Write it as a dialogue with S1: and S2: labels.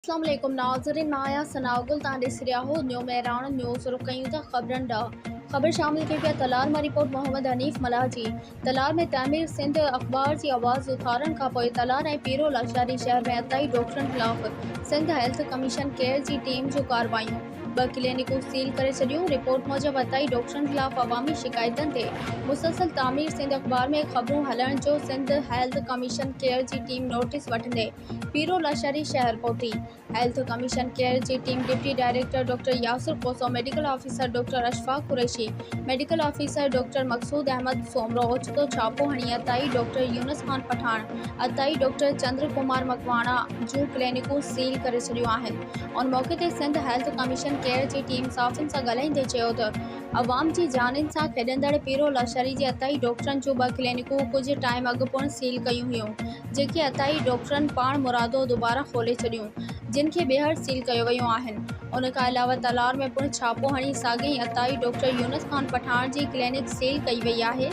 S1: अस्सलाम वालेकुम नाज़रीन, मैं आया सनागुल तां ॾिसी रहिया हो न्यू मेहरान न्यूज़ रुख कयूं था ख़बरनि ॾांहुं। ख़बर शामिल कई पिया तलार मां रिपोर्ट मोहम्मद हनीफ़ मलाह जी। तलार में तमीर सिंध अख़बार जी आवाज़ उथारण खां पोइ तलार ऐं पीरो लाशारी शहर में अताई डॉक्टरनि ख़िलाफ़ सिंध हेल्थ कमीशन केयर जी टीम जूं कार्रवाइयूं। 2 क्लिनिकूं सील करे छॾियूं। रिपोर्ट मूजिब अताई डॉक्टरनि ख़िलाफ़ अवामी शिकायतुनि ते मुसलसल तामीर सिंध अख़बार में ख़बरूं हलण जो सिंध हेल्थ कमीशन केयर जी टीम नोटिस वठंदे पीरो लाशारी शहर पहुती। हेल्थ कमीशन केयर जी team deputy director doctor Yasir Koso, medical officer doctor Ashfaq Qureshi, medical officer doctor Maqsood Ahmed Soomro ओचितो छापो हणी अताई डॉक्टर यूनुस खान पठान, अताई डॉक्टर चंद्र कुमार मकवाणा जूं क्लिनिकूं सील करे छॾियूं आहिनि। उन मौक़े ते सिंध हेल्थ कमीशन केयर जी टीम साफ़िन सां ॻाल्हाईंदे चयो त अवाम जी जाननि सां खेॾंदड़ पीरो लाशारी जे अताई डॉक्टरनि जूं 2 क्लिनिकूं कुझु टाइम अॻु पिणु सील कयूं हुयूं, जेके अताई डॉक्टरनि पाण मुरादो दुबारा खोले छॾियूं, जिन खे ॿीहर सील कयो वियूं आहिनि। उन खां अलावा तलार में पिणु छापो हणी साॻिई अताई डॉक्टर यूनुस खान पठान जी क्लिनिक सील कई वई आहे।